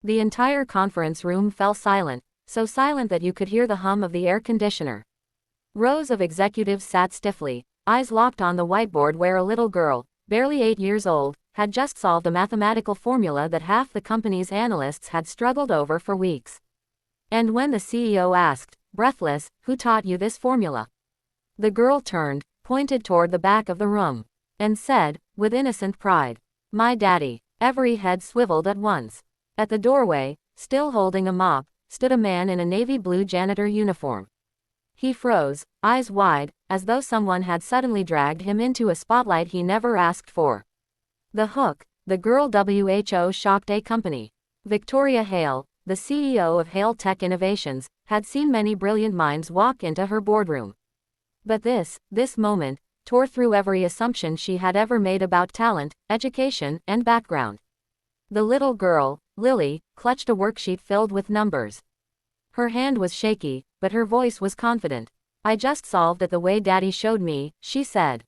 The entire conference room fell silent, so silent that you could hear the hum of the air conditioner. Rows of executives sat stiffly, eyes locked on the whiteboard where a little girl, barely 8 years old, had just solved a mathematical formula that half the company's analysts had struggled over for weeks. And when the CEO asked, breathless, "Who taught you this formula?" the girl turned, pointed toward the back of the room, and said, with innocent pride, "My daddy." Every head swiveled at once. At the doorway, still holding a mop, stood a man in a navy blue janitor uniform. He froze, eyes wide, as though someone had suddenly dragged him into a spotlight he never asked for. The Hook, the girl WHO shocked a company. Victoria Hale, the CEO of Hale Tech Innovations, had seen many brilliant minds walk into her boardroom. But this moment, tore through every assumption she had ever made about talent, education, and background. The little girl, Lily, clutched a worksheet filled with numbers. Her hand was shaky, but her voice was confident. "I just solved it the way Daddy showed me," she said.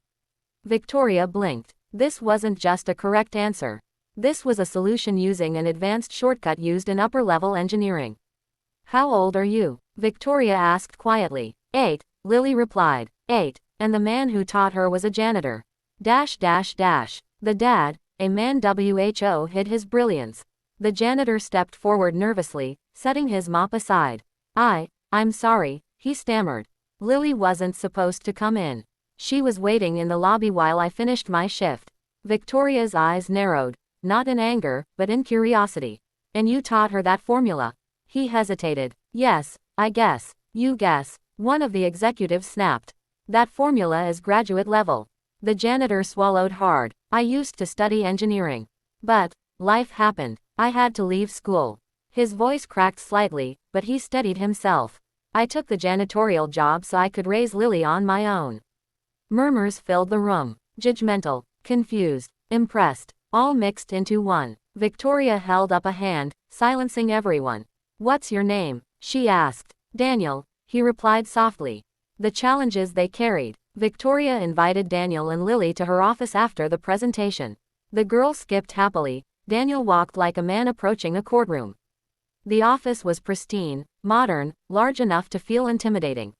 Victoria blinked. This wasn't just a correct answer. This was a solution using an advanced shortcut used in upper-level engineering. "How old are you?" Victoria asked quietly. 8, Lily replied. 8, and the man who taught her was a janitor. The dad, a man WHO, hid his brilliance. The janitor stepped forward nervously, setting his mop aside. I'm sorry," he stammered. "Lily wasn't supposed to come in. She was waiting in the lobby while I finished my shift." Victoria's eyes narrowed, not in anger, but in curiosity. "And you taught her that formula?" He hesitated. "Yes, I guess. You guess," one of the executives snapped. "That formula is graduate level." The janitor swallowed hard. "I used to study engineering. But life happened. I had to leave school." His voice cracked slightly, but he steadied himself. "I took the janitorial job so I could raise Lily on my own." Murmurs filled the room. Judgmental, confused, impressed, all mixed into one. Victoria held up a hand, silencing everyone. "What's your name?" she asked. "Daniel," he replied softly. The challenges they carried. Victoria invited Daniel and Lily to her office after the presentation. The girl skipped happily. Daniel walked like a man approaching a courtroom. The office was pristine, modern, large enough to feel intimidating.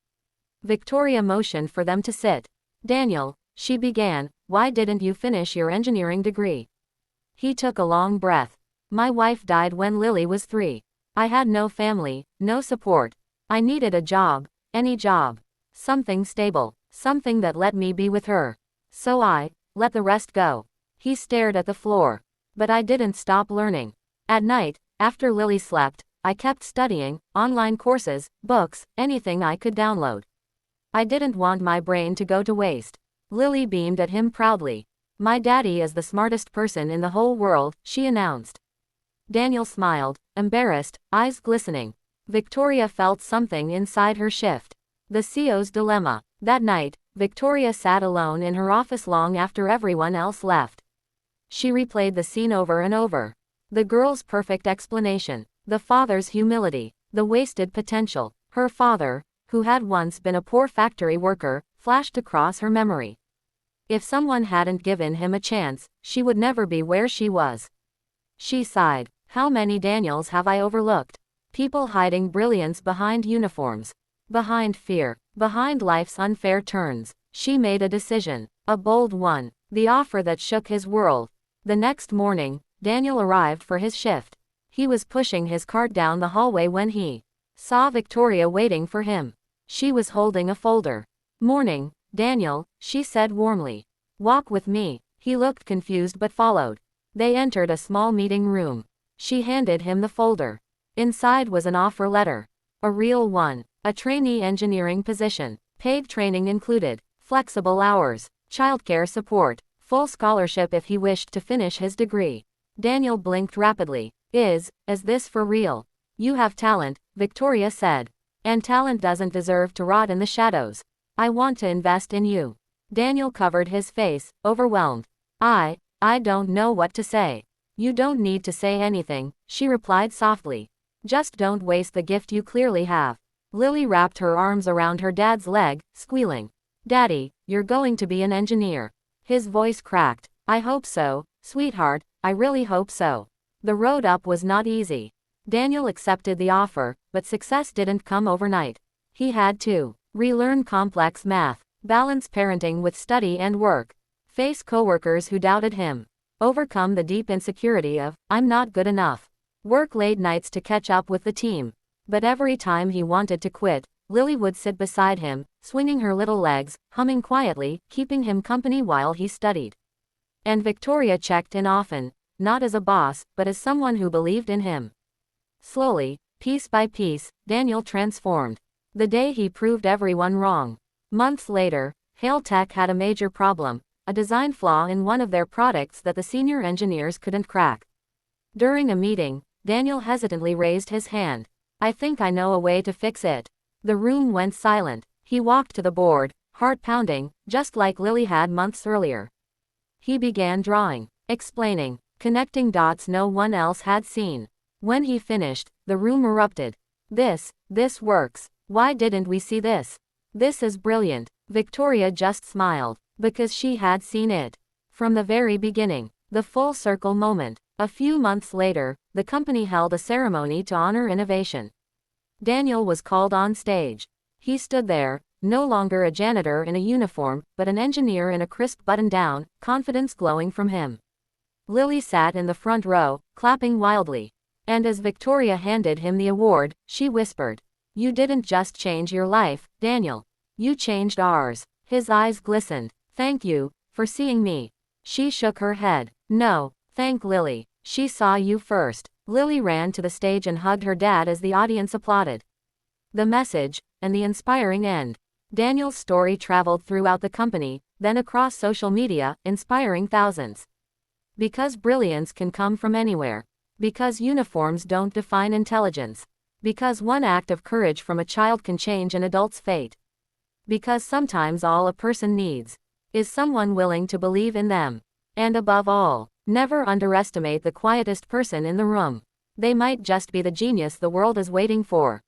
Victoria motioned for them to sit. "Daniel," she began, "why didn't you finish your engineering degree?" He took a long breath. "My wife died when Lily was 3. I had no family, no support. I needed a job, any job. Something stable, something that let me be with her. So I let the rest go." He stared at the floor. "But I didn't stop learning. At night, after Lily slept, I kept studying, online courses, books, anything I could download. I didn't want my brain to go to waste." Lily beamed at him proudly. "My daddy is the smartest person in the whole world," she announced. Daniel smiled, embarrassed, eyes glistening. Victoria felt something inside her shift. The CEO's dilemma. That night, Victoria sat alone in her office long after everyone else left. She replayed the scene over and over. The girl's perfect explanation, the father's humility, the wasted potential. Her father, who had once been a poor factory worker, flashed across her memory. If someone hadn't given him a chance, she would never be where she was. She sighed. "How many Daniels have I overlooked? People hiding brilliance behind uniforms. Behind fear. Behind life's unfair turns." She made a decision. A bold one. The offer that shook his world. The next morning, Daniel arrived for his shift. He was pushing his cart down the hallway when he saw Victoria waiting for him. She was holding a folder. "Morning, Daniel," she said warmly. "Walk with me." He looked confused but followed. They entered a small meeting room. She handed him the folder. Inside was an offer letter. A real one. A trainee engineering position. Paid training included. Flexible hours. Childcare support. Full scholarship if he wished to finish his degree. Daniel blinked rapidly. Is this for real?" "You have talent," Victoria said. "And talent doesn't deserve to rot in the shadows. I want to invest in you." Daniel covered his face, overwhelmed. I don't know what to say." "You don't need to say anything," she replied softly. "Just don't waste the gift you clearly have." Lily wrapped her arms around her dad's leg, squealing. "Daddy, you're going to be an engineer." His voice cracked. "I hope so, sweetheart, I really hope so." The road up was not easy. Daniel accepted the offer, but success didn't come overnight. He had to relearn complex math, balance parenting with study and work, face coworkers who doubted him, overcome the deep insecurity of, I'm not good enough, work late nights to catch up with the team. But every time he wanted to quit, Lily would sit beside him, swinging her little legs, humming quietly, keeping him company while he studied. And Victoria checked in often, not as a boss, but as someone who believed in him. Slowly, piece by piece, Daniel transformed. The day he proved everyone wrong. Months later, Hale Tech had a major problem, a design flaw in one of their products that the senior engineers couldn't crack. During a meeting, Daniel hesitantly raised his hand. I think I know a way to fix it. The room went silent. He walked to the board, heart pounding, just like Lily had months earlier. He began drawing, explaining, connecting dots no one else had seen. When he finished, the room erupted. This works. Why didn't we see this? This is brilliant. Victoria just smiled, because she had seen it. From the very beginning, the full circle moment. A few months later, the company held a ceremony to honor innovation. Daniel was called on stage. He stood there, no longer a janitor in a uniform, but an engineer in a crisp button-down, confidence glowing from him. Lily sat in the front row, clapping wildly. And as Victoria handed him the award, she whispered, You didn't just change your life, Daniel. You changed ours. His eyes glistened. Thank you, for seeing me. She shook her head. No, thank Lily. She saw you first. Lily ran to the stage and hugged her dad as the audience applauded. The message, and the inspiring end. Daniel's story traveled throughout the company, then across social media, inspiring thousands. Because brilliance can come from anywhere. Because uniforms don't define intelligence. Because one act of courage from a child can change an adult's fate. Because sometimes all a person needs is someone willing to believe in them. And above all, never underestimate the quietest person in the room. They might just be the genius the world is waiting for.